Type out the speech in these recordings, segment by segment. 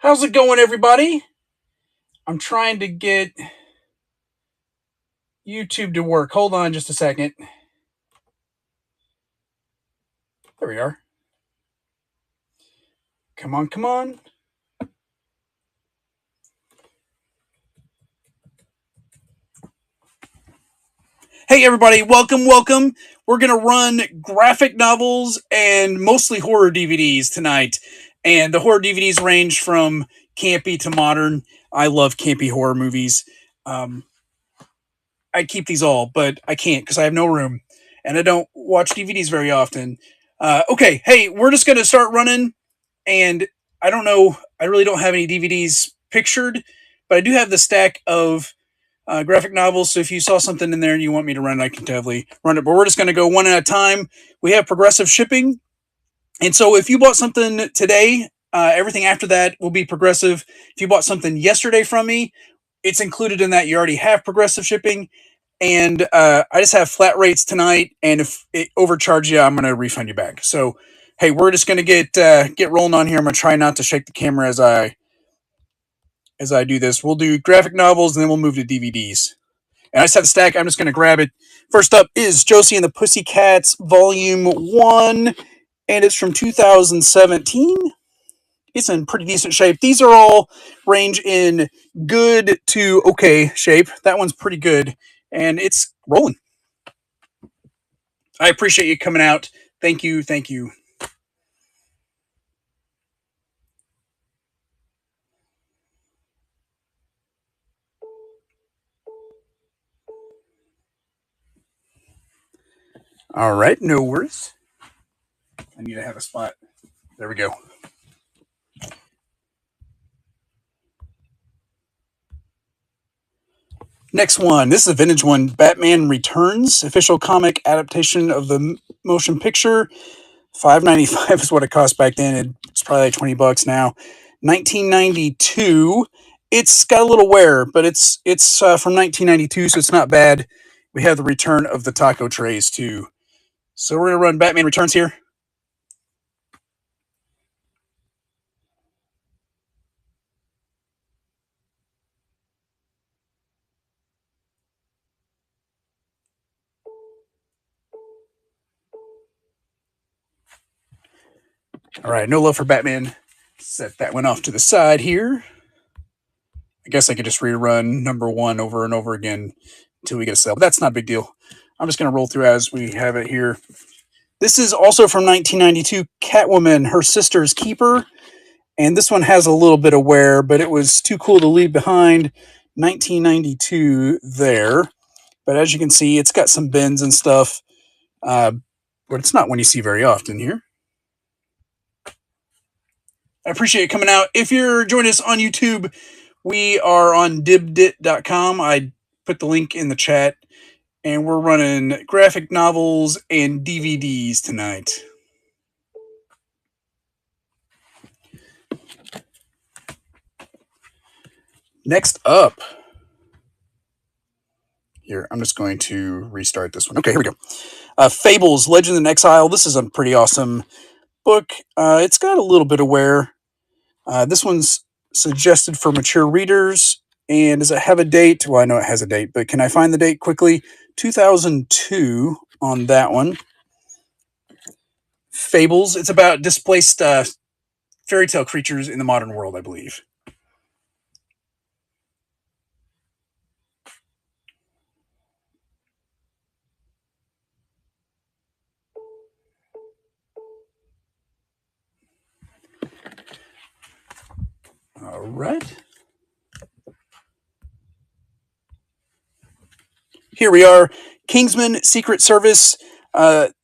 How's it going, everybody? I'm trying to get YouTube to work. Hold on just a second. There we are. Come on, come on. Hey, everybody. Welcome, welcome. We're going to run graphic novels and mostly horror DVDs tonight. And the horror DVDs range from campy to modern. I love campy horror movies. Um, I'd keep these all, but I can't because I have no room. And I don't watch DVDs very often. Okay, hey, we're just going to start running. And I don't know, I really don't have any DVDs pictured, but I do have the stack of graphic novels. So if you saw something in there and you want me to run it, I can definitely run it. But we're just going to go one at a time. We have progressive shipping. And so if you bought something today, everything after that will be progressive. If you bought something yesterday from me, it's included in that. You already have progressive shipping. And I just have flat rates tonight. And if it overcharges you, I'm going to refund you back. So, hey, we're just going to get rolling on here. I'm going to try not to shake the camera as I do this. We'll do graphic novels and then we'll move to DVDs. And I just have the stack. I'm just going to grab it. First up is Josie and the Pussycats, Volume 1, and it's from 2017. It's in pretty decent shape. These are all range in good to okay shape. That one's pretty good, and it's rolling. I appreciate you coming out. Thank you. Thank you. All right. No worries. I need to have a spot. There we go. Next one. This is a vintage one. Batman Returns, official comic adaptation of the motion picture. $5.95 is what it cost back then. It's probably like $20 now. 1992. It's got a little wear, but it's from 1992, so it's not bad. We have the return of the taco trays too. So we're gonna run Batman Returns here. All right, no love for Batman. Set that one off to the side here. I guess I could just rerun number one over and over again until we get a sale. But that's not a big deal. I'm just gonna roll through as we have it here. This is also from 1992. Catwoman, Her Sister's Keeper. And this one has a little bit of wear, but it was too cool to leave behind. 1992 there. But as you can see, it's got some bends and stuff, uh, but it's not one you see very often here. I appreciate you coming out. If you're joining us on YouTube, we are on dibdit.com. I put the link in the chat, and we're running graphic novels and DVDs tonight. Next up, here, I'm just going to restart this one. Okay, here we go. Fables, Legend in Exile. This is a pretty awesome book. It's got a little bit of wear. This one's suggested for mature readers. And does it have a date? Well, I know it has a date, but can I find the date quickly? 2002 on that one. Fables. It's about displaced fairy tale creatures in the modern world, I believe. All right. Here we are. Kingsman Secret Service.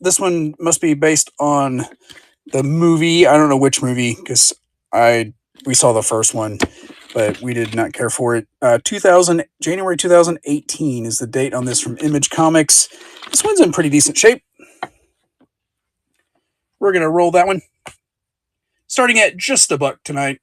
This one must be based on the movie. I don't know which movie because we saw the first one, but we did not care for it. 2000 January 2018 is the date on this from Image Comics. This one's in pretty decent shape. We're gonna roll that one, starting at just $1 tonight.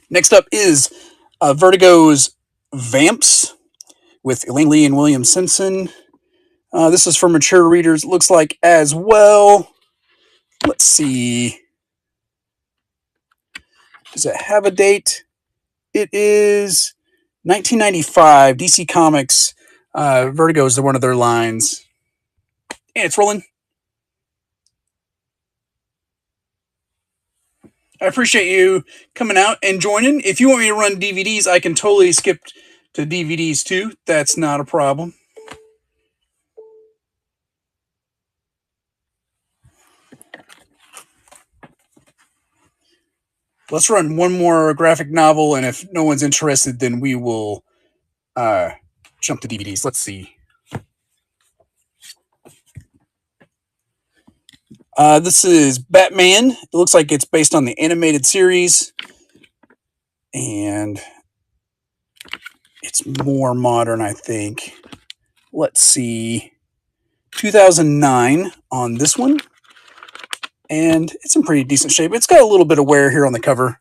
Next up is Vertigo's Vamps with Elaine Lee and William Simpson. This is for mature readers, it looks like, as well. Let's see. Does it have a date? It is 1995. DC Comics. Vertigo is one of their lines. And it's rolling. I appreciate you coming out and joining. If you want me to run DVDs, I can totally skip to DVDs too. That's not a problem. Let's run one more graphic novel, and if no one's interested, then we will jump to DVDs. Let's see. This is Batman. It looks like it's based on the animated series, and it's more modern, I think. Let's see. 2009 on this one, and it's in pretty decent shape. It's got a little bit of wear here on the cover.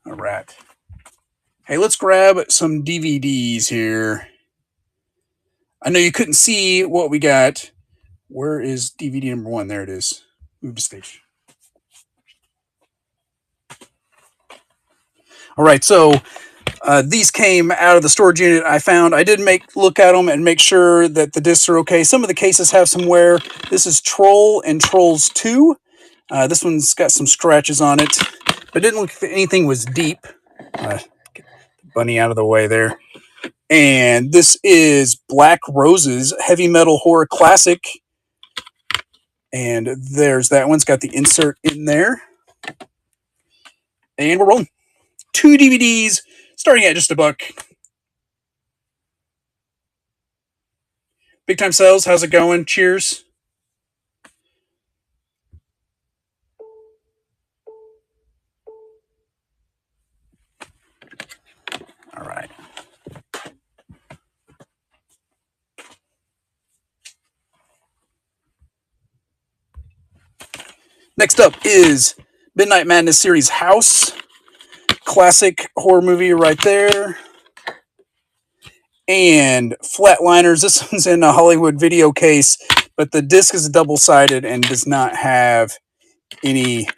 All right. Hey, let's grab some DVDs here. I know you couldn't see what we got. Where is DVD number 1? There it is. Move to stage. All right, so these came out of the storage unit I found. I did look at them and make sure that the discs are okay. Some of the cases have some wear. This is Troll and Trolls 2. This one's got some scratches on it, but it didn't look like anything was deep. Get the bunny out of the way there. And this is Black Roses, Heavy Metal Horror Classic. And there's that one. It's got the insert in there. And we're rolling. 2 DVDs, starting at just $1. Big Time Sales, how's it going? Cheers. All right. Next up is Midnight Madness series House. Classic horror movie right there. And Flatliners. This one's in a Hollywood video case, but the disc is double-sided and does not have any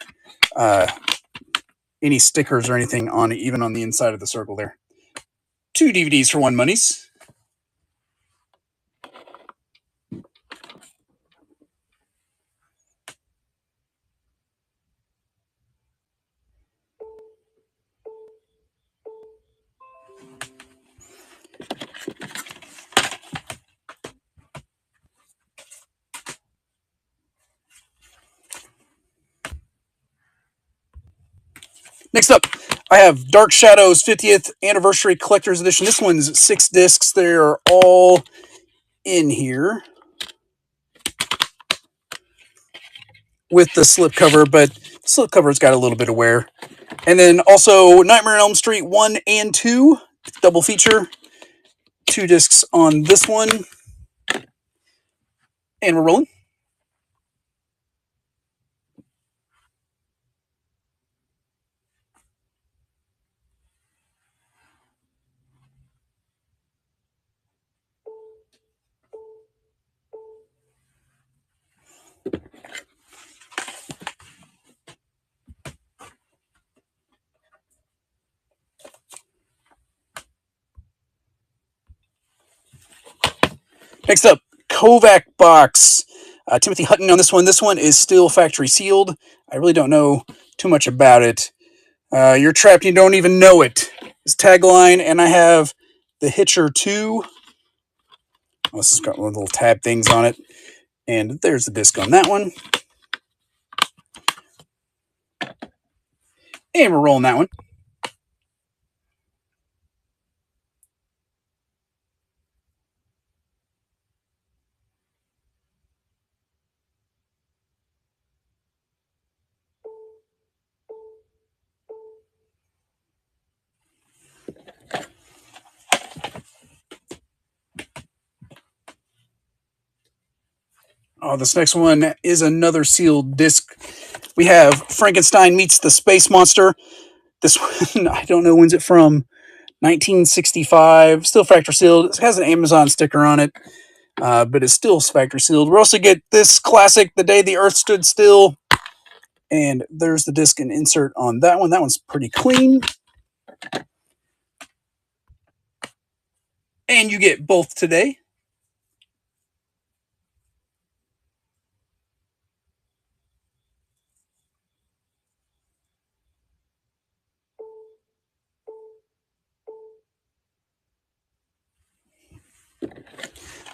stickers or anything on it, even on the inside of the circle there. 2 DVDs for 1 monies. Next up, I have Dark Shadows 50th Anniversary Collector's Edition. This one's 6 discs. They're all in here with the slipcover, but the slipcover's got a little bit of wear. And then also Nightmare on Elm Street 1 and 2, double feature. 2 discs on this one. And we're rolling. Next up, Kovac box. Timothy Hutton on this one. This one is still factory sealed. I really don't know too much about it. You're trapped, you don't even know it. His tagline, and I have The Hitcher 2. Oh, this has got little tab things on it. And there's the disc on that one. And we're rolling that one. Oh, this next one is another sealed disc. We have Frankenstein Meets the Space Monster. This one, I don't know when's it from. 1965. Still factory sealed. It has an Amazon sticker on it, but it's still factory sealed. We also get this classic, The Day the Earth Stood Still. And there's the disc and insert on that one. That one's pretty clean. And you get both today.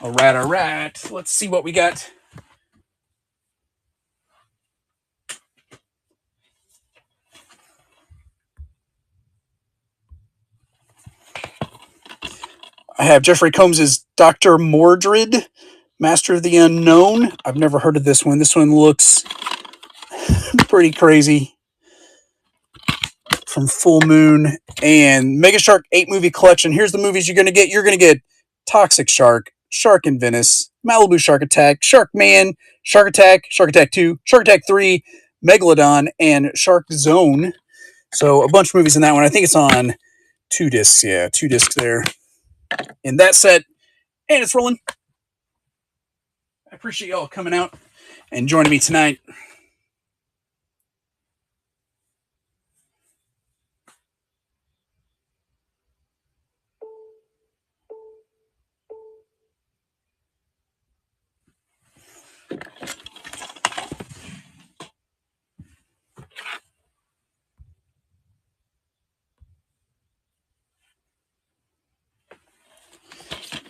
All right, all right. Let's see what we got. I have Jeffrey Combs' Dr. Mordred, Master of the Unknown. I've never heard of this one. This one looks pretty crazy. From Full Moon and Mega Shark 8 movie collection. Here's the movies you're going to get. You're going to get Toxic Shark, Shark in Venice, Malibu Shark Attack, Shark Man, Shark Attack 2, Shark Attack 3, Megalodon, and Shark Zone. So a bunch of movies in that one. I think it's on 2 discs. Yeah, 2 discs there in that set. And it's rolling. I appreciate y'all coming out and joining me tonight.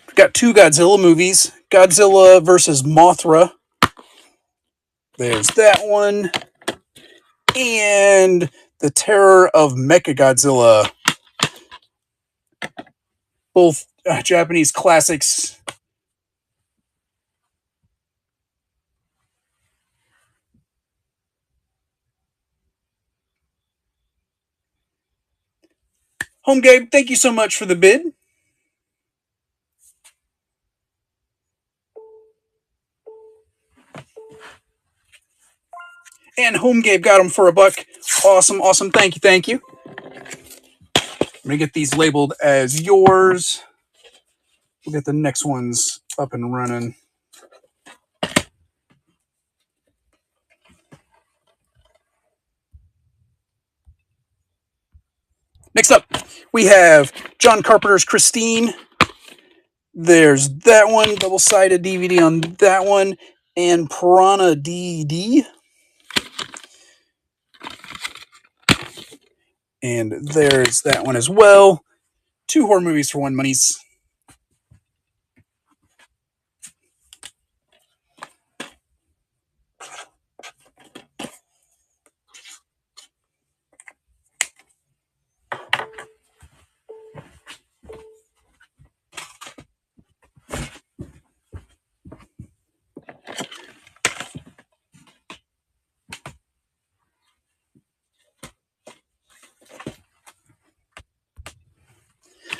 We've got 2 Godzilla movies. Godzilla versus Mothra. There's that one. And The Terror of Mechagodzilla. Both Japanese classics. Home Gabe, thank you so much for the bid. And Home Gabe got them for $1. Awesome, awesome. Thank you, thank you. I'm going to get these labeled as yours. We'll get the next ones up and running. Next up, we have John Carpenter's Christine. There's that one, double-sided DVD on that one, and Piranha DD. And there's that one as well. 2 horror movies for 1 monies.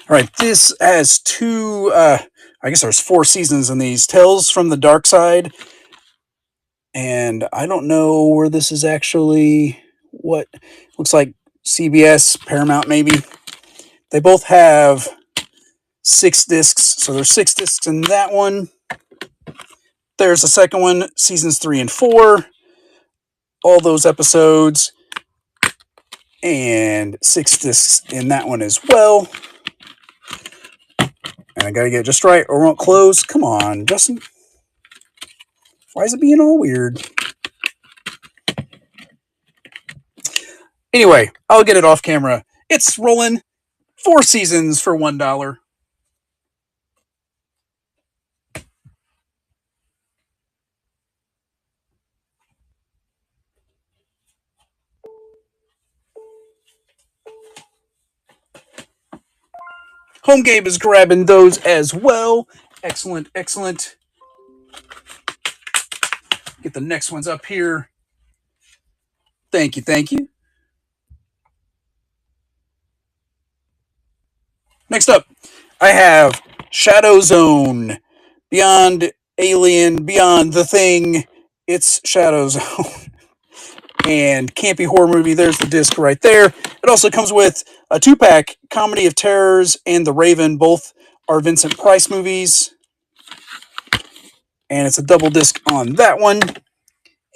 All right, this has 2, I guess there's 4 seasons in these. Tales from the Dark Side. And I don't know where this is actually, what, looks like CBS, Paramount maybe. They both have 6 discs, so there's 6 discs in that one. There's the second one, seasons 3 and 4. All those episodes. And 6 discs in that one as well. And I gotta get it just right or it won't close. Come on, Justin. Why is it being all weird? Anyway, I'll get it off camera. It's rolling. 4 seasons for $1. Home Gabe is grabbing those as well. Excellent, excellent. Get the next ones up here. Thank you, thank you. Next up, I have Shadow Zone, Beyond Alien, Beyond, The Thing, It's Shadows, and Campy Horror Movie. There's the disc right there. It also comes with a 2-pack, Comedy of Terrors and The Raven. Both are Vincent Price movies. And it's a double disc on that one.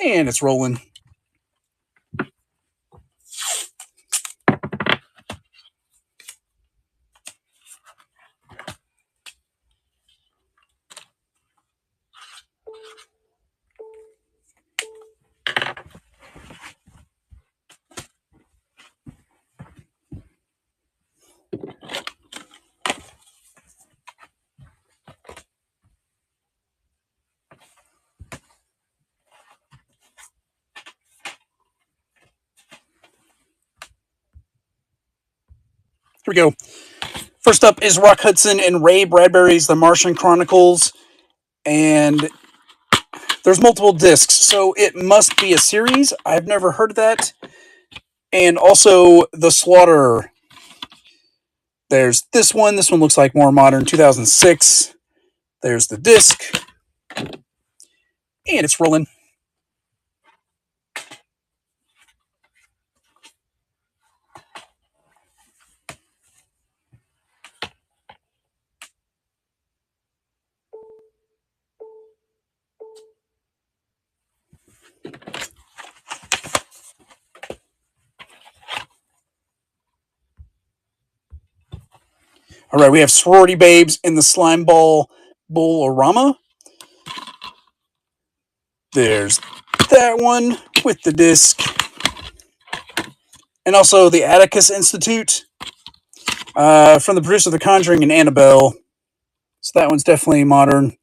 And it's rolling. Here we go. First up is Rock Hudson and Ray Bradbury's The Martian Chronicles. And there's multiple discs, so it must be a series. I've never heard of that. And also The Slaughter. There's this one. This one looks like more modern, 2006. There's the disc. And it's rolling. All right, we have Sorority Babes in the Slime Ball Bull-O-Rama. There's that one with the disc. And also the Atticus Institute from the producer of The Conjuring and Annabelle. So that one's definitely modern.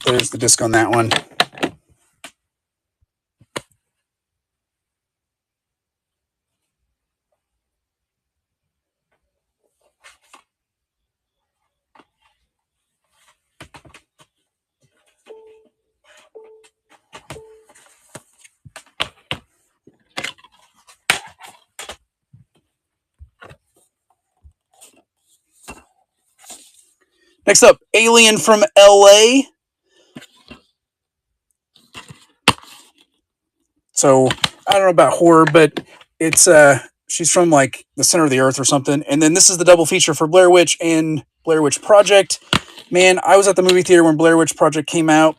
There's the disc on that one. Next up, Alien from LA. So I don't know about horror, but it's she's from like the center of the earth or something. And then this is the double feature for Blair Witch and Blair Witch Project. Man, I was at the movie theater when Blair Witch Project came out,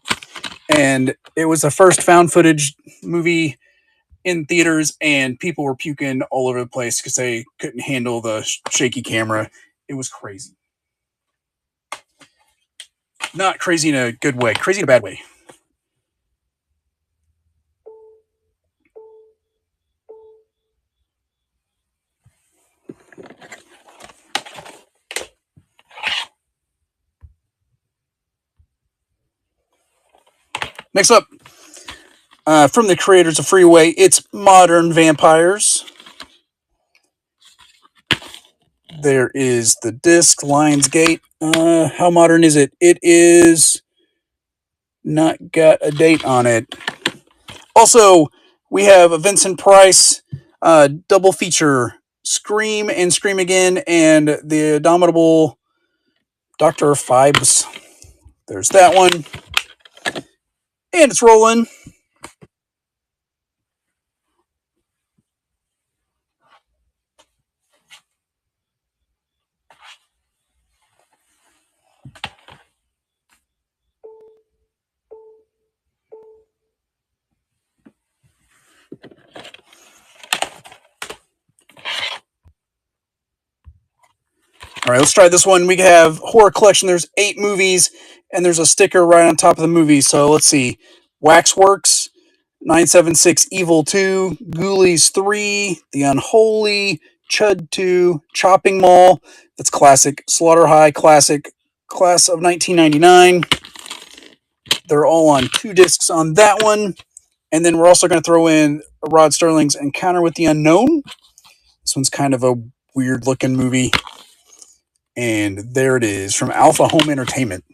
and it was the first found footage movie in theaters, and people were puking all over the place because they couldn't handle the shaky camera. It was crazy. Not crazy in a good way, crazy in a bad way. Next up, from the creators of Freeway, it's Modern Vampires. There is the disc, Lionsgate. How modern is it? It is not got a date on it. Also, we have a Vincent Price double feature, Scream and Scream Again, and The Abominable Dr. Phibes. There's that one. And it's rolling. All right, let's try this one. We have Horror Collection. There's 8 movies, and there's a sticker right on top of the movie. So let's see. Waxworks, 976 Evil 2, Ghoulies 3, The Unholy, Chud 2, Chopping Mall. That's classic. Slaughter High, classic. Class of 1999. They're all on 2 discs on that one. And then we're also going to throw in Rod Sterling's Encounter with the Unknown. This one's kind of a weird looking movie. And there it is from Alpha Home Entertainment.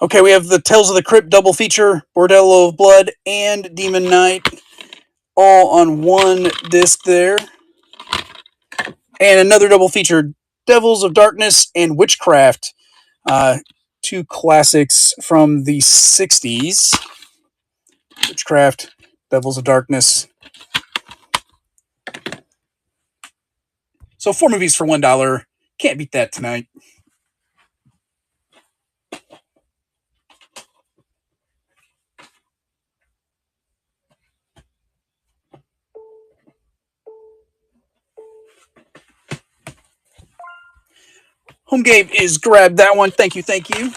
Okay, we have the Tales of the Crypt double feature, Bordello of Blood and Demon Knight, all on one disc there. And another double feature, Devils of Darkness and Witchcraft, two classics from the 60s. Witchcraft, Devils of Darkness. So 4 movies for $1. Can't beat that tonight. Home Game is grab that one. Thank you, thank you.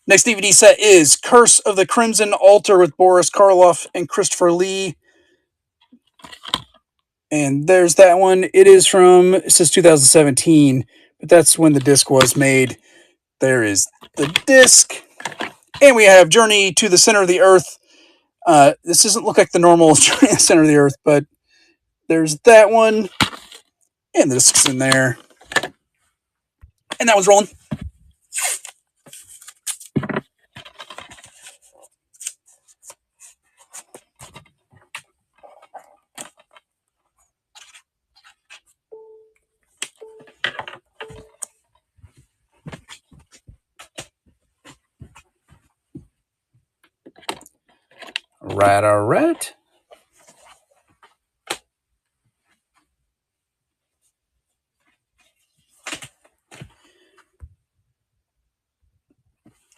Next DVD set is Curse of the Crimson Altar with Boris Karloff and Christopher Lee. And there's that one. It is from, it says 2017, but that's when the disc was made. There is the disc. And we have Journey to the Center of the Earth. This doesn't look like the normal Journey to the Center of the Earth, but there's that one. And the disc's in there. And that one's rolling. Right, all right.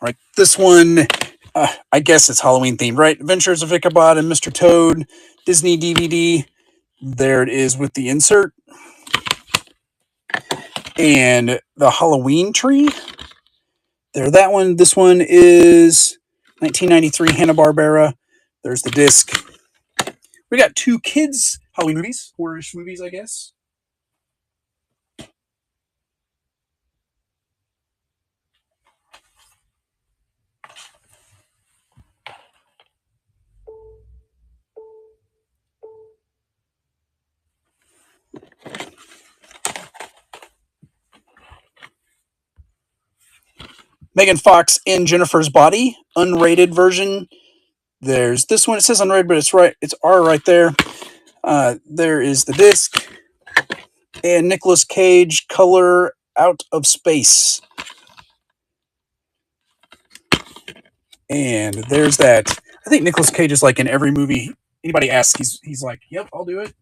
All right, this one, I guess it's Halloween themed, right? Adventures of Ichabod and Mr. Toad, Disney DVD. There it is with the insert. And the Halloween tree. There, that one. This one is 1993 Hanna-Barbera. There's the disc. We got 2 kids Halloween movies, horror-ish movies, I guess. Megan Fox in Jennifer's Body, unrated version. There's this one. It says unrated, but it's right. It's R right there. There is the disc. And Nicolas Cage, Color Out of Space. And there's that. I think Nicolas Cage is like in every movie anybody asks, he's like, yep, I'll do it.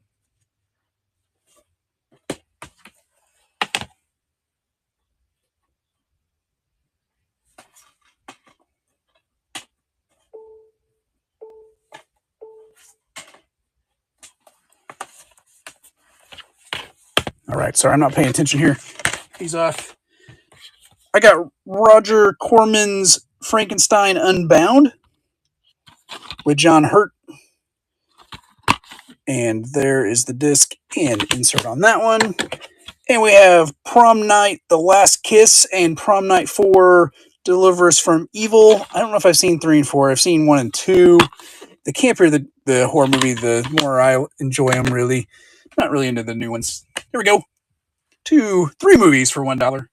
All right, sorry, I'm not paying attention here. He's off. I got Roger Corman's Frankenstein Unbound with John Hurt. And there is the disc and insert on that one. And we have Prom Night, The Last Kiss, and Prom Night 4, Deliver Us from Evil. I don't know if I've seen 3 and 4. I've seen 1 and 2. The campier the horror movie, the more I enjoy them, really. Not really into the new ones. Here we go. 3 movies for $1.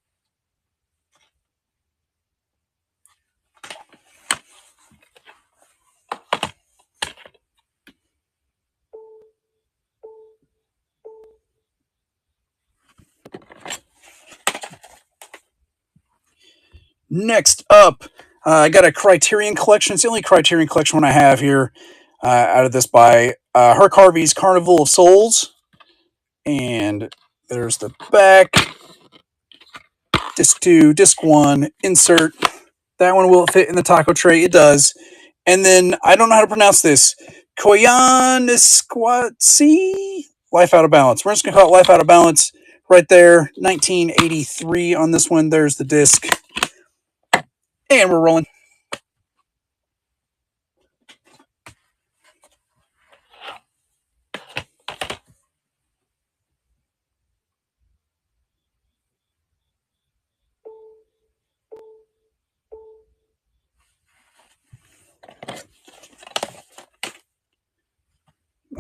Next up, I got a Criterion collection. It's the only Criterion collection one I have here out of this by Herc Harvey's Carnival of Souls. And there's the back. Disc 2, Disc 1, insert. That one will fit in the taco tray. It does. And then, I don't know how to pronounce this. Koyaanisqatsi? Life Out of Balance. We're just going to call it Life Out of Balance right there. 1983 on this one. There's the disc. And we're rolling.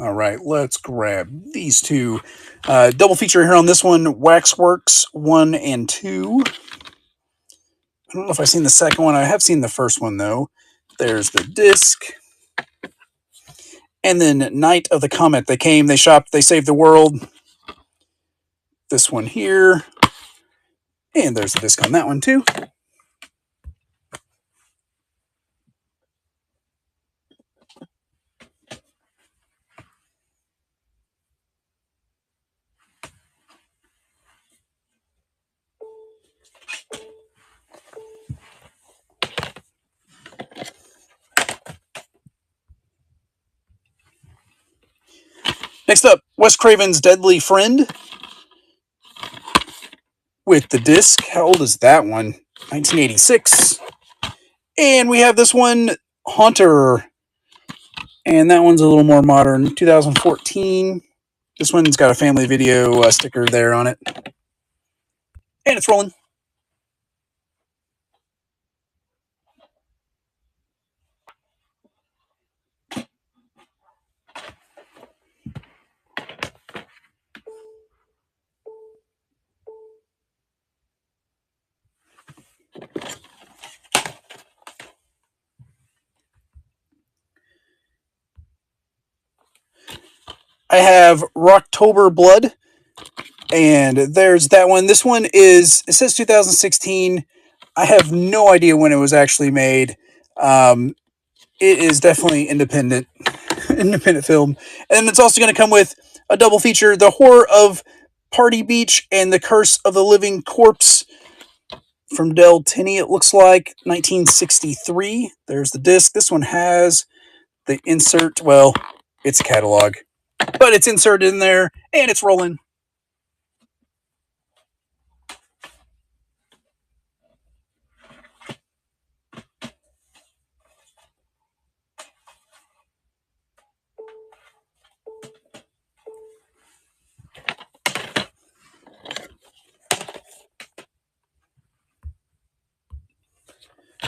All right, let's grab these two. Double feature here on this one, Waxworks 1 and 2. I don't know if I've seen the second one. I have seen the first one, though. There's the disc. And then Night of the Comet. They came, they shopped, they saved the world. This one here. And there's the disc on that one, too. Next up, Wes Craven's Deadly Friend with the disc. How old is that one? 1986. And we have this one, Haunter. And that one's a little more modern, 2014. This one's got a family video sticker there on it. And it's rolling. I have Rocktober Blood, and there's that one. This one is, it says 2016. I have no idea when it was actually made. It is definitely independent film. And it's also going to come with a double feature, The Horror of Party Beach and The Curse of the Living Corpse from Del Tenney, it looks like, 1963. There's the disc. This one has the insert, well, it's a catalog, but it's inserted in there, and it's rolling.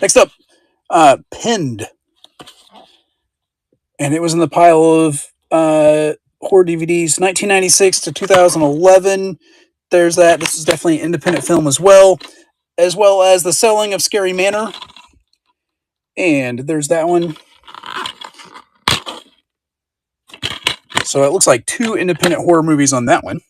Next up, Pinned. And it was in the pile of horror DVDs, 1996 to 2011. There's that. This is definitely an independent film as well as The Selling of Scary Manor. And there's that one. So it looks like 2 independent horror movies on that one.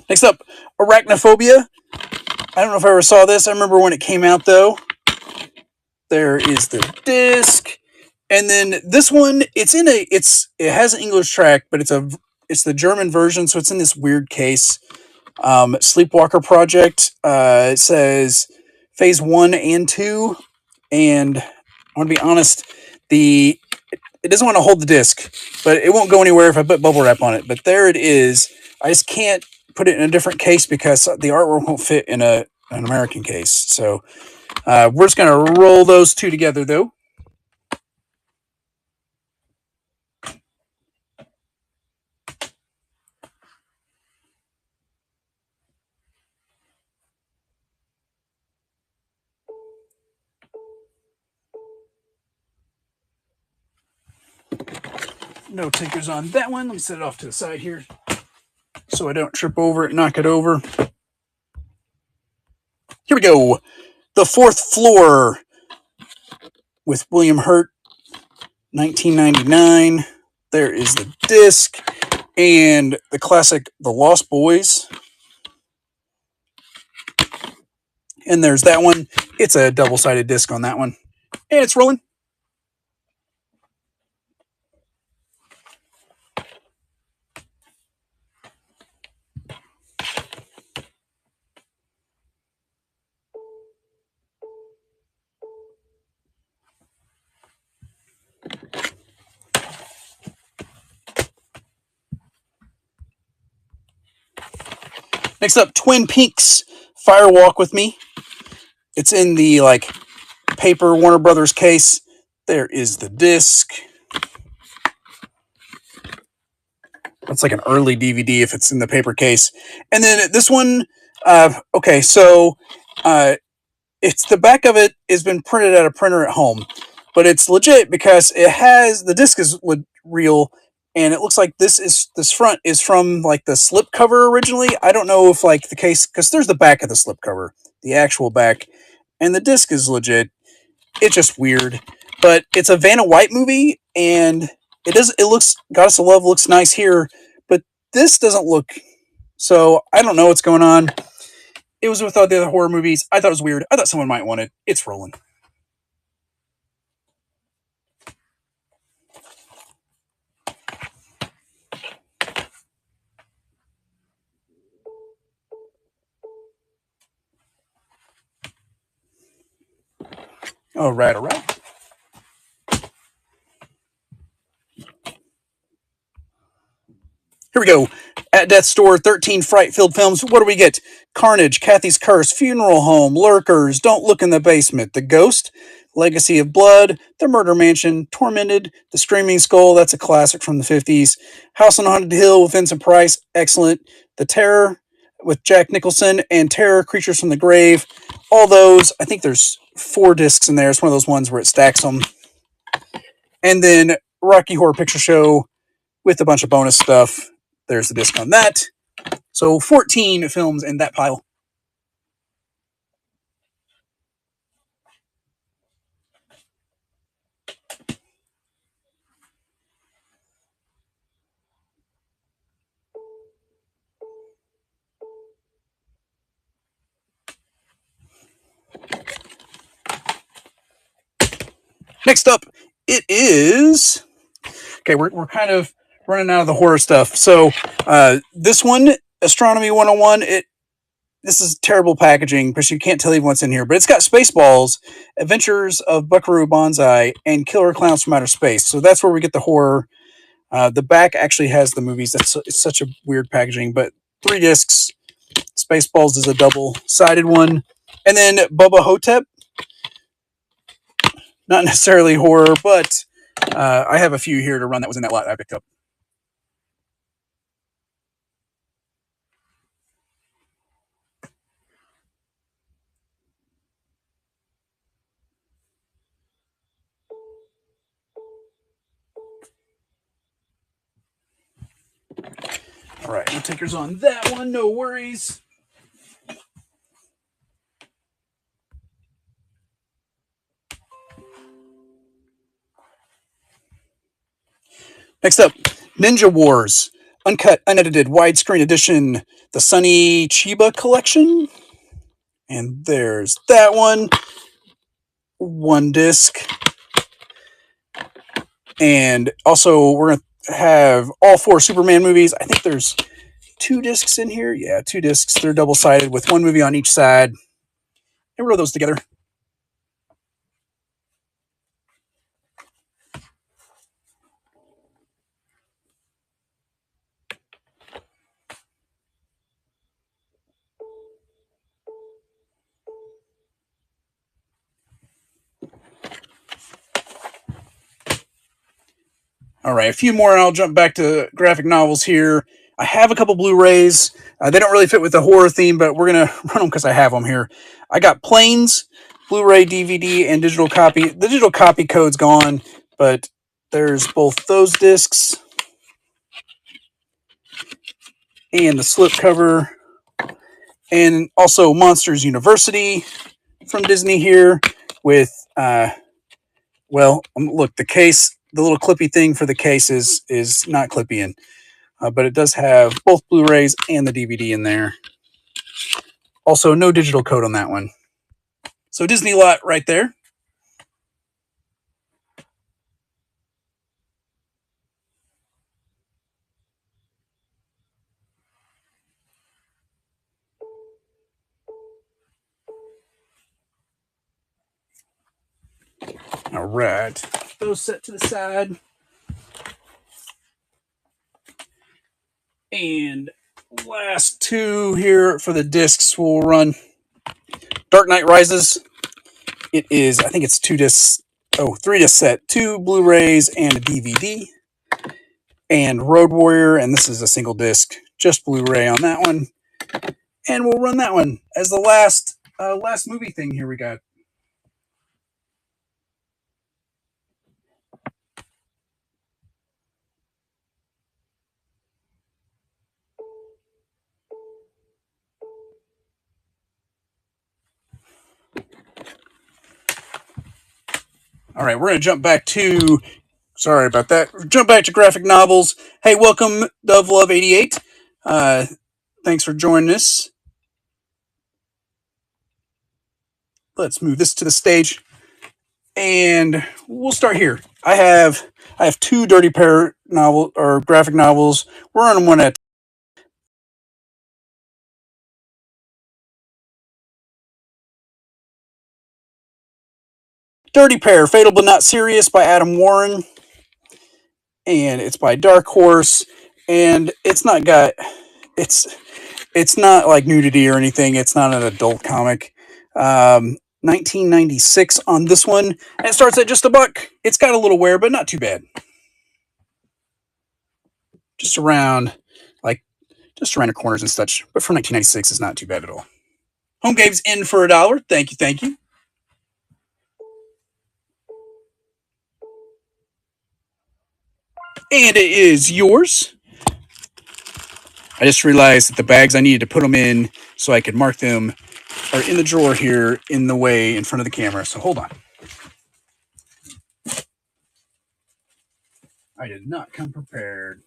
Next up, Arachnophobia. I don't know if I ever saw this. I remember when it came out, though. There is the disc. And then this one, it has an English track, but it's the German version, so it's in this weird case. Sleepwalker Project. It says phase 1 and 2. And I want to be honest, it doesn't want to hold the disc, but it won't go anywhere if I put bubble wrap on it. But there it is. I just can't put it in a different case because the artwork won't fit in an American case. So we're just going to roll those two together, though. No tinkers on that one. Let me set it off to the side here so I don't trip over it, knock it over. Here we go. The Fourth Floor with William Hurt, 1999. There is the disc and the classic The Lost Boys. And there's that one. It's a double-sided disc on that one. And it's rolling. Next up, Twin Peaks Fire Walk with Me. It's in the paper Warner Brothers case. There is the disc. That's like an early DVD if it's in the paper case. And then this one, okay, so it's the back of it has been printed at a printer at home, but it's legit because it has the disc is real, and it looks like this front is from like the slip cover originally. I don't know if like the case, because there's the back of the slip cover, the actual back, and the disc is legit. It's just weird, but it's a Vanna White movie, and it looks Goddess of Love looks nice here, but this doesn't look. So I don't know what's going on. It was with all the other horror movies. I thought it was weird. I thought someone might want it. It's rolling. All right, all right. Here we go. At Death's Door, 13 fright-filled films. What do we get? Carnage, Kathy's Curse, Funeral Home, Lurkers, Don't Look in the Basement, The Ghost, Legacy of Blood, The Murder Mansion, Tormented, The Screaming Skull, that's a classic from the 50s, House on Haunted Hill with Vincent Price, excellent, The Terror with Jack Nicholson, and Terror, Creatures from the Grave. All those, I think there's 4 discs in there. It's one of those ones where it stacks them. And then Rocky Horror Picture Show with a bunch of bonus stuff. There's the disc on that. So 14 films in that pile. Next up, it is... Okay, we're kind of running out of the horror stuff. So this one, Astronomy 101, this is terrible packaging because you can't tell even what's in here, but it's got Spaceballs, Adventures of Buckaroo Banzai, and Killer Clowns from Outer Space. So that's where we get the horror. The back actually has the movies. It's such a weird packaging, but 3 discs. Spaceballs is a double-sided one. And then Bubba Hotep. Not necessarily horror, but I have a few here to run that was in that lot I picked up. All right, no takers on that one. No worries. Next up, Ninja Wars, uncut, unedited, widescreen edition, the Sunny Chiba collection. And there's that one. 1 disc. And also, we're going to have all 4 Superman movies. I think there's 2 discs in here. Yeah, 2 discs. They're double-sided with 1 movie on each side. And roll those together. All right, a few more, and I'll jump back to graphic novels here. I have a couple Blu-rays. They don't really fit with the horror theme, but we're going to run them because I have them here. I got Planes, Blu-ray, DVD, and digital copy. The digital copy code's gone, but there's both those discs and the slipcover. And also Monsters University from Disney here with, look, the case, the little clippy thing for the case is not clippy in. But it does have both Blu-rays and the DVD in there. Also, no digital code on that one. So Disney lot right there. All right. Those set to the side. And last 2 here for the discs will run Dark Knight Rises It is, I think it's 2 discs, 3 disc set, 2 Blu-rays and a DVD, and Road Warrior, and this is a single disc, just Blu-ray on that one. And we'll run that one as the last movie thing here we got. All right, we're going to jump back to, sorry about that, jump back to graphic novels. Hey, welcome, Dove Love 88. Thanks for joining us. Let's move this to the stage, and we'll start here. I have 2 Dirty Pair novel or graphic novels. We're on one at Dirty Pair, Fatal But Not Serious by Adam Warren, and it's by Dark Horse, and it's not like nudity or anything. It's not an adult comic. 1996 on this one, and it starts at just $1. It's got a little wear, but not too bad. Just around the corners and such. But for 1996, it's not too bad at all. Home Game's in for $1. Thank you. And it is yours. I just realized that the bags I needed to put them in so I could mark them are in the drawer here in the way in front of the camera. So hold on. I did not come prepared.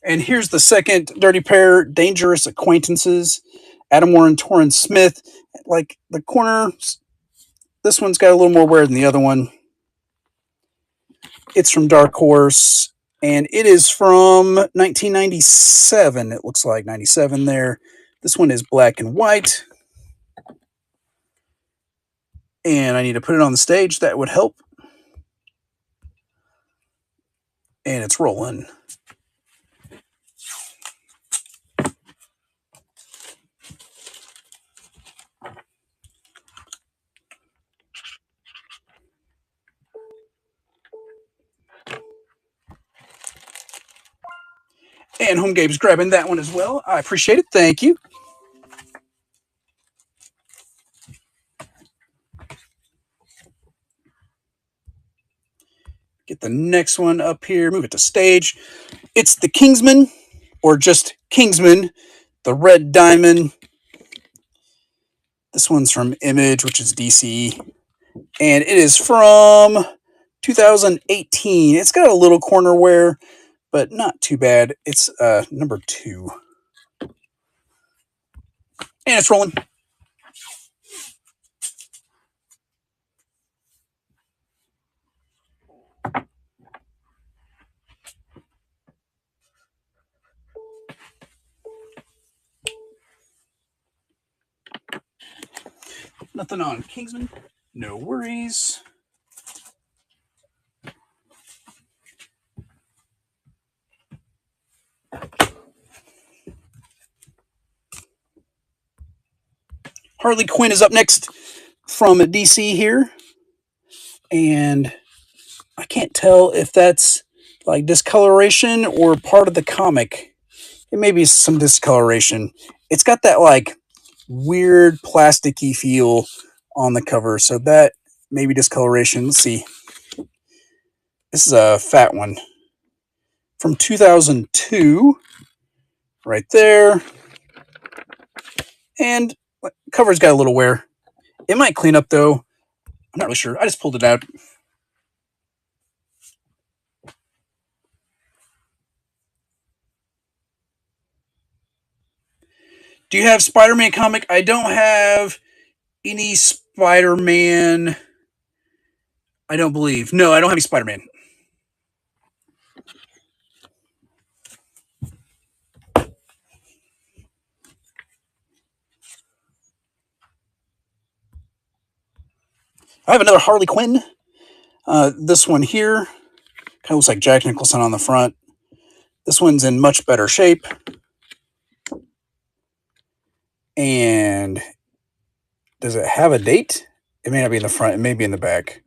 And here's the second Dirty Pair, Dangerous Acquaintances, Adam Warren, Torrance Smith. Like the corner, this one's got a little more wear than the other one. It's from Dark Horse, and it is from 1997. It looks like 97 there. This one is black and white. And I need to put it on the stage. That would help. And it's rolling. And Home Game's grabbing that one as well. I appreciate it. Thank you. Get the next one up here. Move it to stage. It's the Kingsman, or just Kingsman, the Red Diamond. This one's from Image, which is DC. And it is from 2018. It's got a little corner wear, but not too bad. It's number 2. And it's rolling. Nothing on Kingsman. No worries. Harley Quinn is up next from DC here. And I can't tell if that's like discoloration or part of the comic. It may be some discoloration. It's got that like weird plasticky feel on the cover, so that may be discoloration. Let's see. This is a fat one from 2002, right there. And cover's got a little wear. It might clean up though. I'm not really sure. I just pulled it out. Do you have Spider-Man comic? I don't have any Spider-Man. I don't believe. No, I don't have any Spider-Man. I have another Harley Quinn. This one here kind of looks like Jack Nicholson on the front. This one's in much better shape. And does it have a date? It may not be in the front. It may be in the back.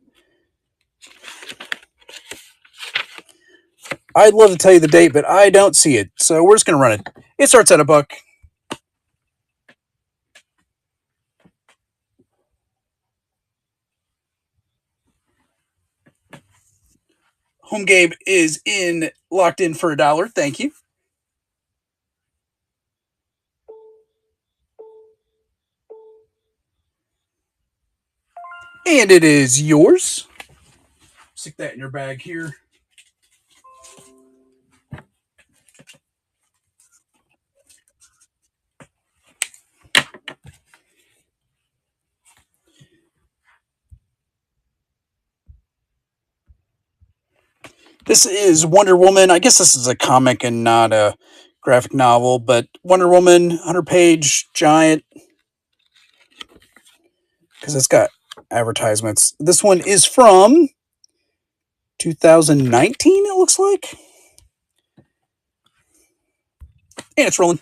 I'd love to tell you the date, but I don't see it. So we're just going to run it. It starts at $1. Home game is locked in for $1. Thank you. And it is yours. Stick that in your bag here. This is Wonder Woman. I guess this is a comic and not a graphic novel, but Wonder Woman, 100-page giant, because it's got advertisements. This one is from 2019, it looks like. And it's rolling.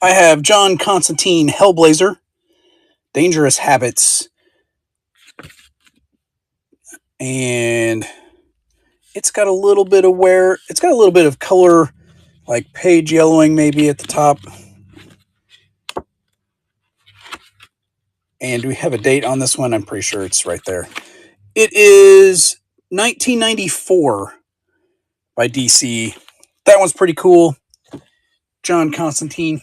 I have John Constantine Hellblazer, Dangerous Habits. And it's got a little bit of wear. It's got a little bit of color, like page yellowing maybe at the top. And do we have a date on this one? I'm pretty sure it's right there. It is 1994 by DC. That one's pretty cool. John Constantine.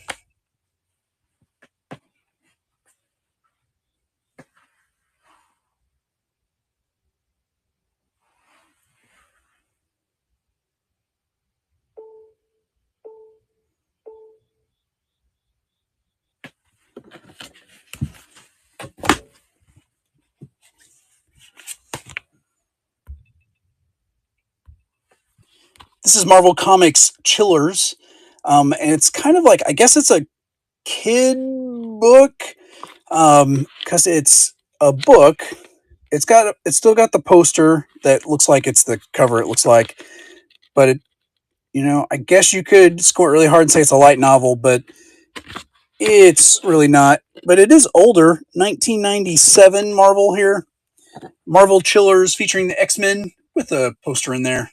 This is Marvel Comics Chillers. And it's kind of like, I guess it's a kid book, because it's a book. It's still got the poster that looks like it's the cover. It looks like, but I guess you could score it really hard and say it's a light novel, but it's really not. But it is older, 1997 Marvel here. Marvel Chillers featuring the X-Men with a poster in there.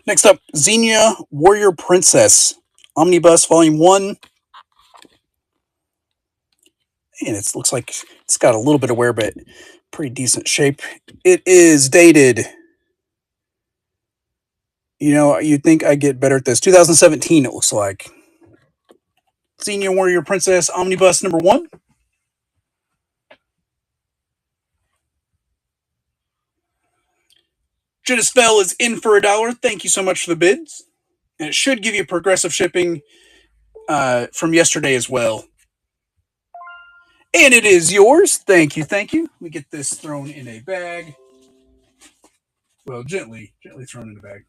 Next up, Xenia Warrior Princess Omnibus Volume 1. And it looks like it's got a little bit of wear, but pretty decent shape. It is dated. You'd think I'd get better at this. 2017, it looks like. Xenia Warrior Princess Omnibus number 1. Jennispell is in for $1. Thank you so much for the bids. And it should give you progressive shipping from yesterday as well. And it is yours. Thank you, thank you. Let me get this thrown in a bag. Well, gently thrown in a bag.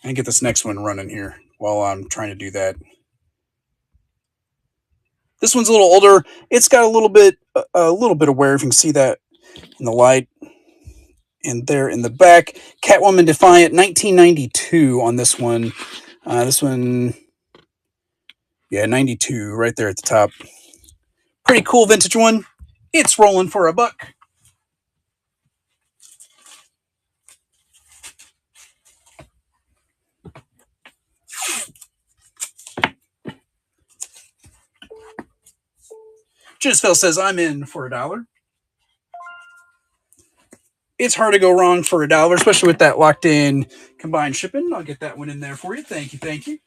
And get this next one running here while I'm trying to do that. This one's a little older. It's got a little bit of wear. If you can see that in the light. And there in the back, Catwoman Defiant, 1992 on this one. This one, yeah, 92 right there at the top. Pretty cool vintage one. It's rolling for $1. Jennispell says I'm in for $1. It's hard to go wrong for $1, especially with that locked in combined shipping. I'll get that one in there for you. Thank you. Thank you.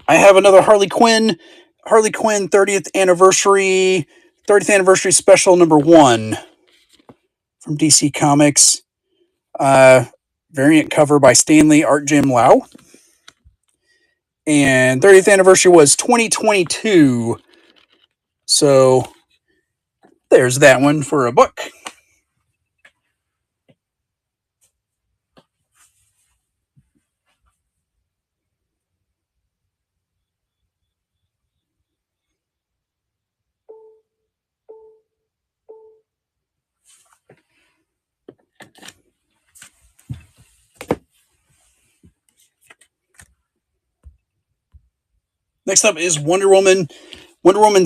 I have another Harley Quinn 30th anniversary special #1 from DC Comics. Variant cover by Stanley Art Jim Lau. And 30th anniversary was 2022. So there's that one for $1. Next up is Wonder Woman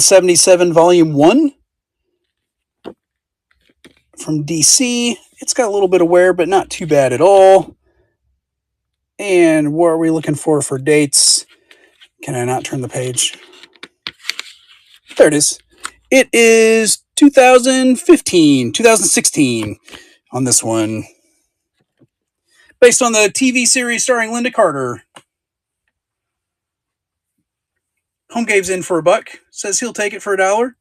77 Volume 1 from DC. It's got a little bit of wear, but not too bad at all. And what are we looking for dates? Can I not turn the page? There it is. It is 2016 on this one. Based on the TV series starring Lynda Carter. Home Gabe's in for $1. Says he'll take it for $1.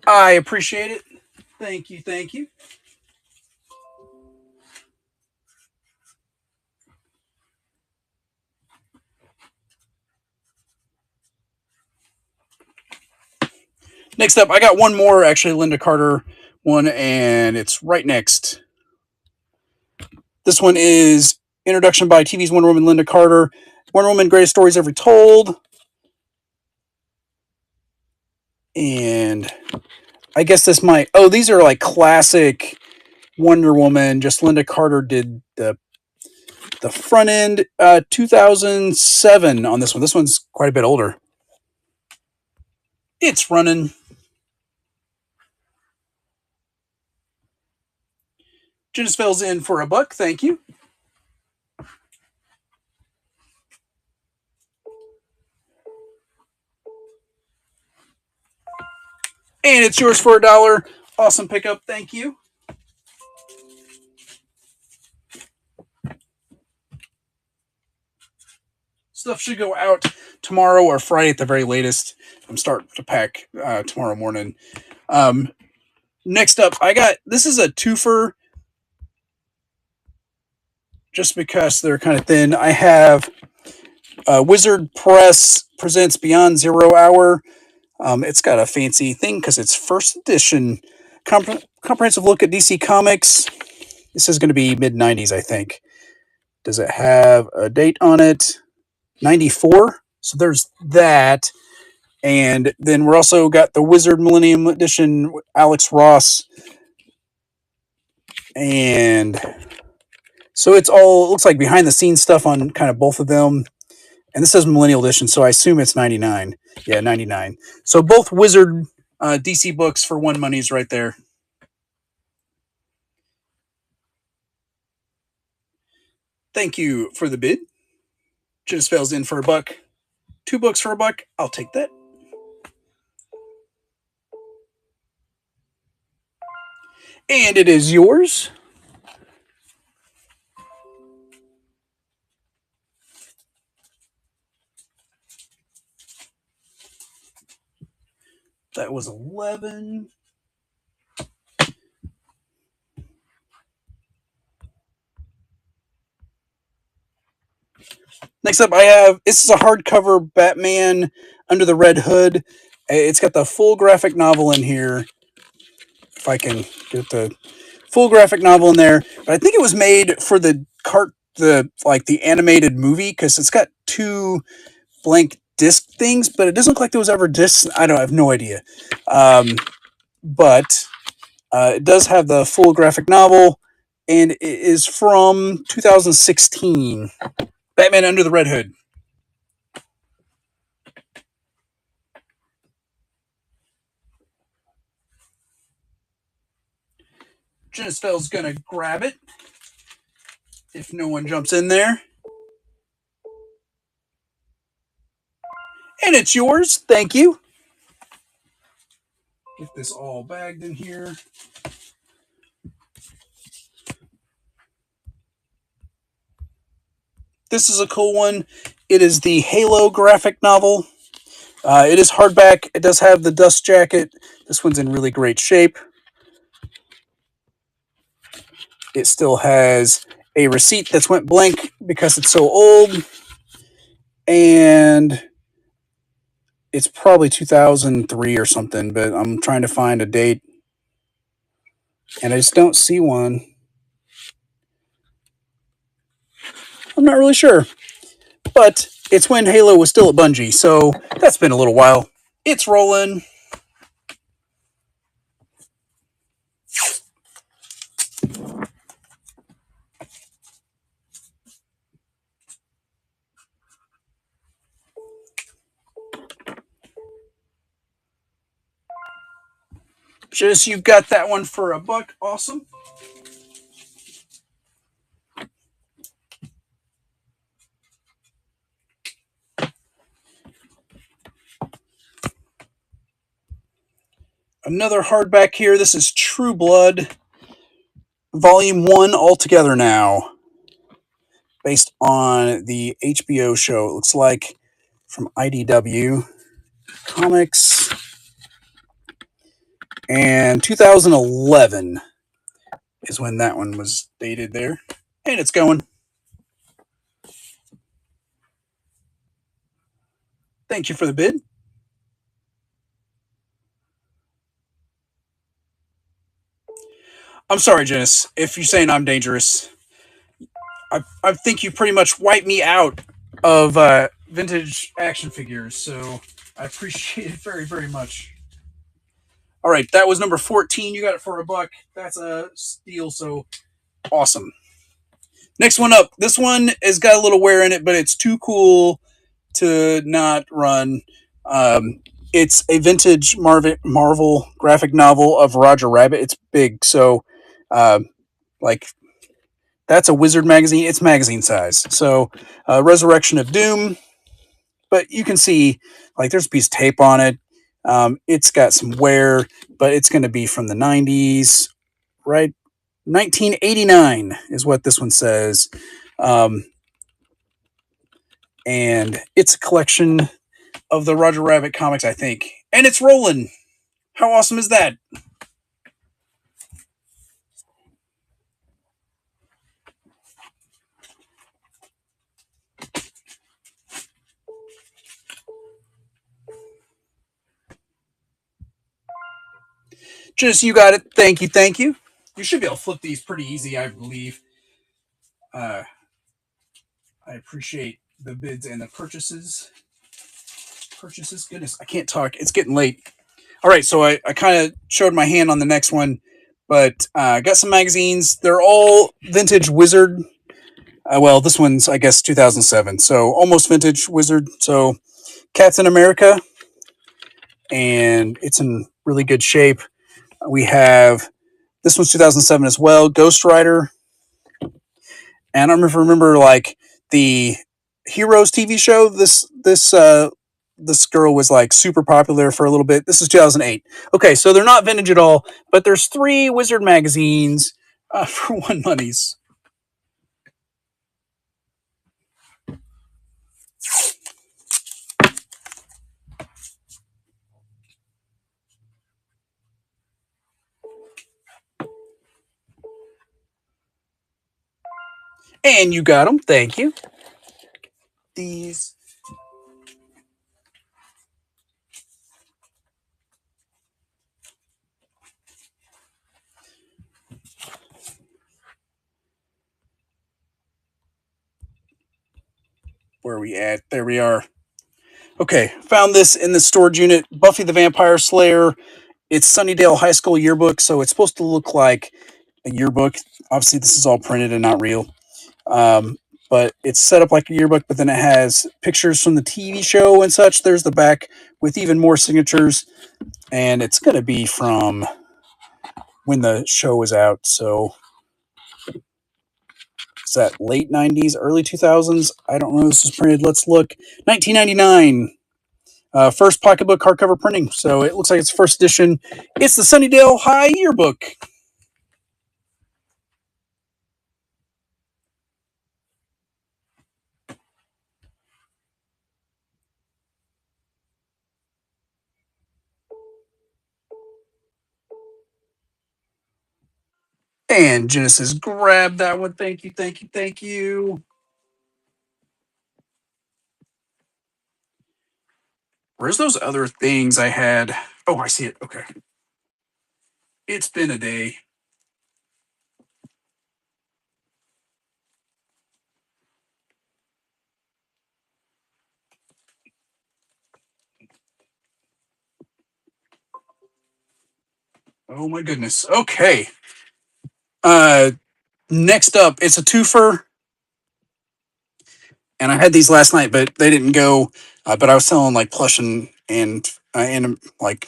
I appreciate it. Thank you. Thank you. Next up, I got one more, actually, Lynda Carter one, and it's right next. This one is introduction by TV's Wonder Woman, Lynda Carter. Wonder Woman, Greatest Stories Ever Told. And I guess this might... Oh, these are like classic Wonder Woman. Just Lynda Carter did the front end. 2007 on this one. This one's quite a bit older. It's running. Jenna Spell's in for $1. Thank you. And it's yours for $1. Awesome pickup. Thank you. Stuff should go out tomorrow or Friday at the very latest. I'm starting to pack tomorrow morning. Next up, I got... This is a twofer. Just because they're kind of thin. I have Wizard Press presents Beyond Zero Hour. It's got a fancy thing because it's first edition. Comprehensive look at DC Comics. This is going to be mid-90s, I think. Does it have a date on it? 94. So there's that. And then we're also got the Wizard Millennium Edition, Alex Ross. And so it's all... It looks like behind-the-scenes stuff on kind of both of them. And this says Millennial Edition, so I assume it's 99. Yeah, 99. So both Wizard DC books for $1 monies right there. Thank you for the bid. Just Spells in for $1. 2 books for $1. I'll take that. And it is yours. That was 11. Next up, I have... This is a hardcover Batman Under the Red Hood. It's got the full graphic novel in here. If I can get the full graphic novel in there. But I think it was made for the animated movie, because it's got 2 blank disc things, but it doesn't look like there was ever discs. I have no idea. But it does have the full graphic novel, and it is from 2016. Batman Under the Red Hood. Genisfel's going to grab it if no one jumps in there. And it's yours. Thank you. Get this all bagged in here. This is a cool one. It is the Halo graphic novel. It is hardback. It does have the dust jacket. This one's in really great shape. It still has a receipt that's went blank because it's so old. And it's probably 2003 or something, but I'm trying to find a date. And I just don't see one. I'm not really sure. But it's when Halo was still at Bungie, so that's been a little while. It's rolling. Just you got that one for $1. Awesome. Another hardback here. This is True Blood, Volume 1 altogether now, based on the HBO show. It looks like from IDW Comics. And 2011 is when that one was dated there. And it's going. Thank you for the bid. I'm sorry, Janice, if you're saying I'm dangerous. I think you pretty much wiped me out of vintage action figures, so I appreciate it very, very much. All right, that was number 14. You got it for $1. That's a steal, so awesome. Next one up. This one has got a little wear in it, but it's too cool to not run. It's a vintage Marvel graphic novel of Roger Rabbit. It's big, so like that's a Wizard magazine. It's magazine size. So Resurrection of Doom, but you can see like there's a piece of tape on it. It's got some wear, but it's going to be from the 90s, right? 1989 is what this one says. And it's a collection of the Roger Rabbit comics, I think. And it's rolling. How awesome is that? Just you got it. Thank you, thank you. You should be able to flip these pretty easy, I believe. I appreciate the bids and the purchases. Goodness, I can't talk. It's getting late. All right, so I kind of showed my hand on the next one, but I got some magazines. They're all vintage Wizard. Well, this one's, I guess, 2007, so almost vintage Wizard. So Captain America, and it's in really good shape. We have, this one's 2007 as well, Ghost Rider. And I remember like the Heroes TV show. This girl was like super popular for a little bit. This is 2008. Okay, so they're not vintage at all, but there's 3 Wizard magazines for $1. And you got them. Thank you. These. Where are we at? There we are. Okay, found this in the storage unit. Buffy the Vampire Slayer. It's Sunnydale High School yearbook, so it's supposed to look like a yearbook. Obviously, this is all printed and not real. But it's set up like a yearbook, but then it has pictures from the TV show and such. There's the back with even more signatures. And it's going to be from when the show was out. So is that late 90s, early 2000s? I don't know. This was printed. Let's look. 1999. First pocketbook hardcover printing. So it looks like it's first edition. It's the Sunnydale High Yearbook. And Genesis grabbed that one. Thank you, thank you, thank you. Where's those other things I had? Oh, I see it. Okay. It's been a day. Oh my goodness. Okay. Next up, it's a twofer. And I had these last night, but they didn't go. But I was selling like plush and like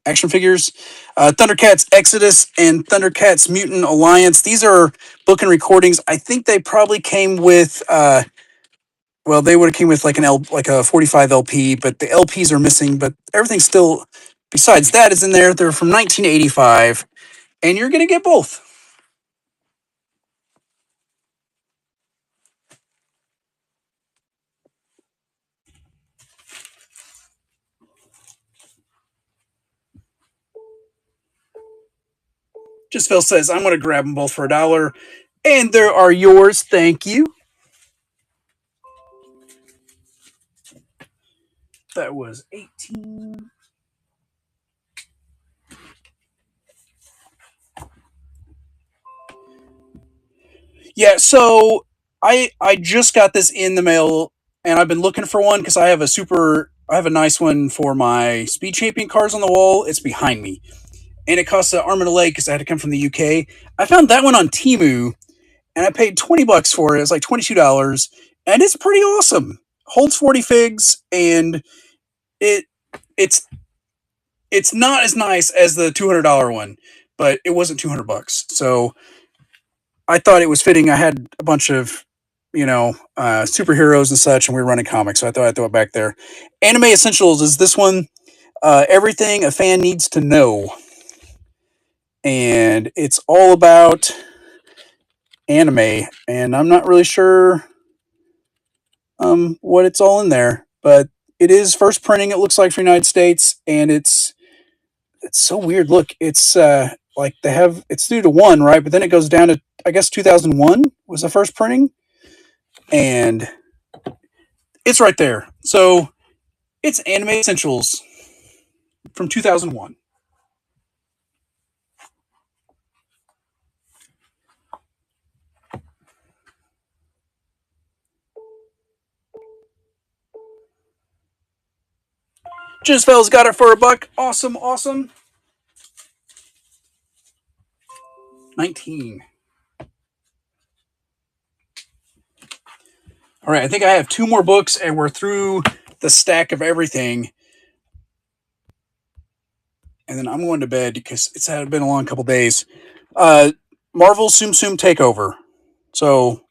action figures. Thundercats Exodus and Thundercats Mutant Alliance. These are book and recordings. I think they probably came with. Well, they would have came with like like a 45 LP, but the LPs are missing. But everything still, besides that, is in there. They're from 1985, and you're gonna get both. Just Phil says I'm gonna grab them both for $1, and there are yours. Thank you. That was 18. Yeah, so I just got this in the mail, and I've been looking for one because I have a nice one for my Speed Champion cars on the wall. It's behind me, and it costs an arm and a leg because I had to come from the UK. I found that one on Temu, and I paid $20 for it. It was like $22, and it's pretty awesome. Holds 40 figs, and it it's it's not as nice as the $200 one, but it wasn't $200. So I thought it was fitting. I had a bunch of, superheroes and such, and we were running comics, so I thought I'd throw it back there. Anime Essentials is this one, everything a fan needs to know, and it's all about anime. And I'm not really sure what it's all in there, but it is first printing. It looks like for the United States, and it's so weird. Look, it's like they have it's 3 to 1, right? But then it goes down to, I guess, 2001 was the first printing, and it's right there. So it's Anime Essentials from 2001. Jizzfells got it for $1. Awesome, awesome. 19. All right, I think I have 2 more books, and we're through the stack of everything. And then I'm going to bed because it's been a long couple days. Marvel Tsum Tsum Takeover. So,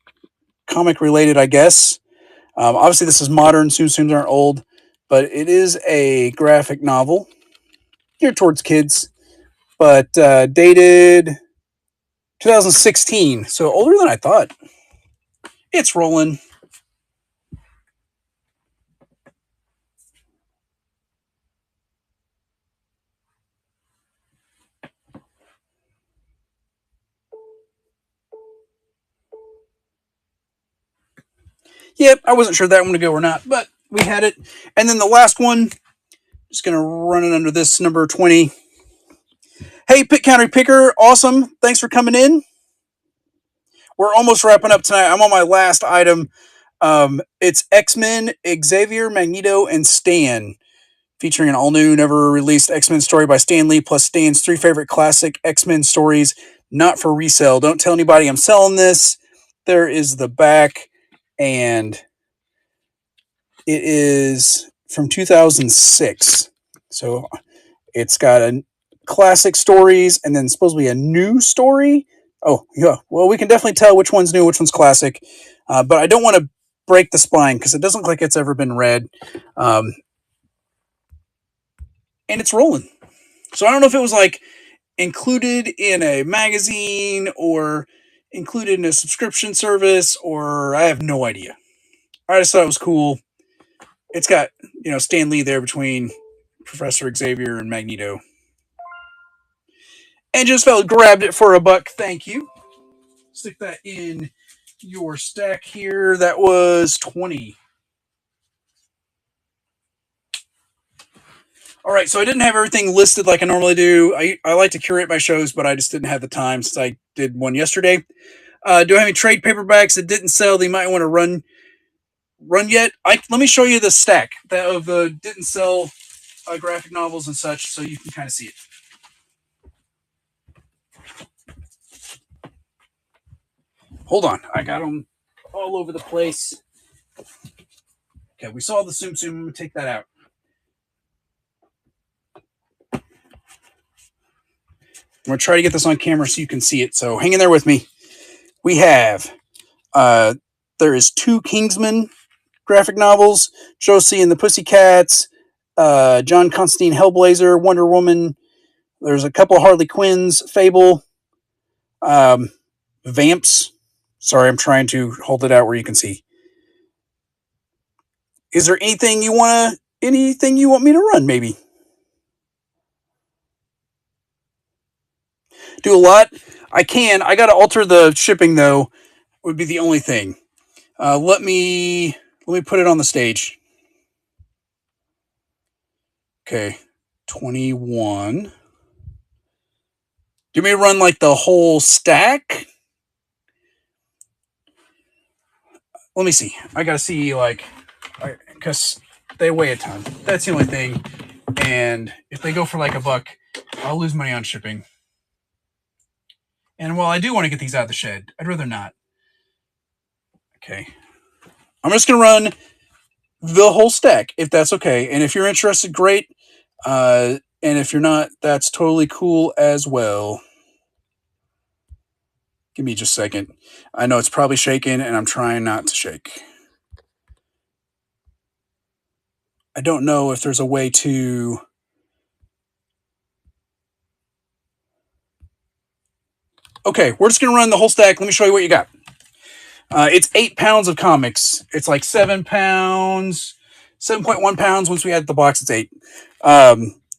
comic related, I guess. Obviously, this is modern. Tsum Tsums aren't old, but it is a graphic novel geared towards kids, but dated 2016. So, older than I thought. It's rolling. Yep, I wasn't sure that one to go or not, but we had it. And then the last one, just going to run it under this number 20. Hey, Pick Counter Picker, awesome. Thanks for coming in. We're almost wrapping up tonight. I'm on my last item. It's X-Men, Xavier, Magneto, and Stan, featuring an all-new, never-released X-Men story by Stan Lee, plus Stan's 3 favorite classic X-Men stories, not for resale. Don't tell anybody I'm selling this. There is the back, and it is from 2006. So it's got classic stories and then supposedly a new story. Oh, yeah. Well, we can definitely tell which one's new, which one's classic. But I don't want to break the spine because it doesn't look like it's ever been read. Um, and it's rolling. So I don't know if it was like included in a magazine or included in a subscription service, or I have no idea. I just thought it was cool. It's got, Stan Lee there between Professor Xavier and Magneto. And just felt grabbed it for $1. Thank you. Stick that in your stack here. That was 20. All right, so I didn't have everything listed like I normally do. I like to curate my shows, but I just didn't have the time since I did one yesterday. Do I have any trade paperbacks that didn't sell that you might want to run yet? Let me show you the stack that of didn't sell graphic novels and such, so you can kind of see it. Hold on, I got them all over the place. Okay, we saw the Tsum Tsum. I'm gonna take that out. I'm going to try to get this on camera so you can see it. So hang in there with me. We have, there is 2 Kingsman graphic novels, Josie and the Pussycats, John Constantine Hellblazer, Wonder Woman. There's a couple of Harley Quinns, Fable, Vamps. Sorry, I'm trying to hold it out where you can see. Is there anything you want me to run, maybe? Do a lot. I can. I got to alter the shipping though. Would be the only thing. Let me put it on the stage. Okay, 21. Do you want me to run like the whole stack? Let me see. I gotta see because they weigh a ton. That's the only thing. And if they go for like $1, I'll lose money on shipping. And while I do want to get these out of the shed, I'd rather not. Okay. I'm just going to run the whole stack, if that's okay. And if you're interested, great. And if you're not, that's totally cool as well. Give me just a second. I know it's probably shaking, and I'm trying not to shake. I don't know if there's a way to... Okay, we're just going to run the whole stack. Let me show you what you got. It's 8 pounds of comics. It's like 7 pounds, 7.1 pounds. Once we add the box, it's 8.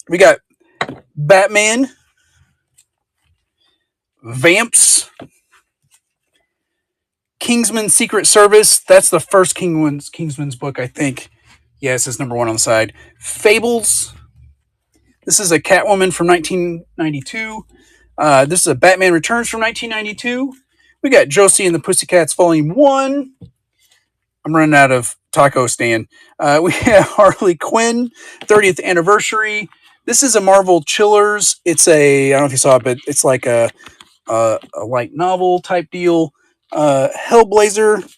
We got Batman, Vamps, Kingsman Secret Service. That's the first Kingsman's book, I think. Yeah, it says number 1 on the side. Fables. This is a Catwoman from 1992. This is a Batman Returns from 1992. We got Josie and the Pussycats Volume 1. I'm running out of taco stand. We have Harley Quinn, 30th anniversary. This is a Marvel Chillers. It's I don't know if you saw it, but it's like a light novel type deal. Hellblazer.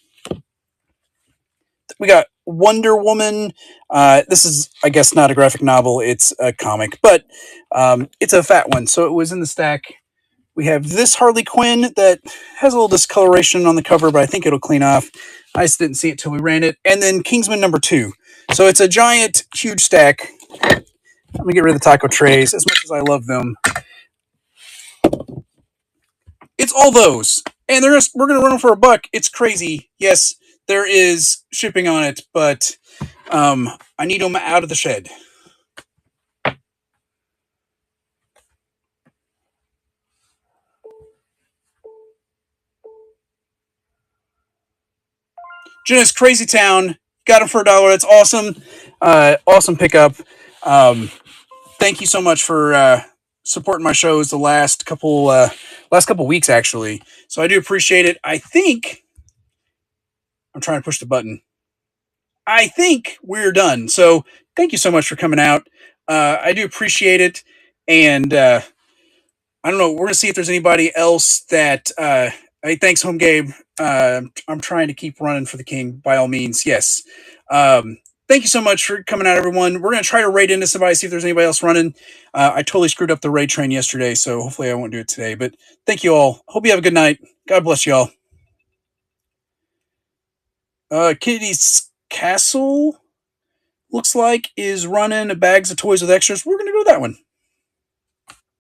We got Wonder Woman. This is, I guess, not a graphic novel. It's a comic, but it's a fat one, so it was in the stack. We have this Harley Quinn that has a little discoloration on the cover, but I think it'll clean off. I just didn't see it till we ran it. And then Kingsman number 2. So it's a giant, huge stack. Let me get rid of the taco trays, as much as I love them. It's all those. And we're going to run them for $1. It's crazy. Yes, there is shipping on it, but I need them out of the shed. Jenna's Crazy Town. Got them for $1. That's awesome. Awesome pickup. Thank you so much for supporting my shows the last couple weeks, actually. So I do appreciate it. I think I'm trying to push the button. I think we're done. So thank you so much for coming out. I do appreciate it. And I don't know. We're going to see if there's anybody else that... hey, thanks, Home Gabe. I'm trying to keep running for the king, by all means. Yes. thank you so much for coming out, everyone. We're going to try to raid into somebody, see if there's anybody else running. I totally screwed up the raid train yesterday, so hopefully I won't do it today. But thank you all. Hope you have a good night. God bless you all. Kitty's Castle looks like is running bags of toys with extras. We're going to go to that one.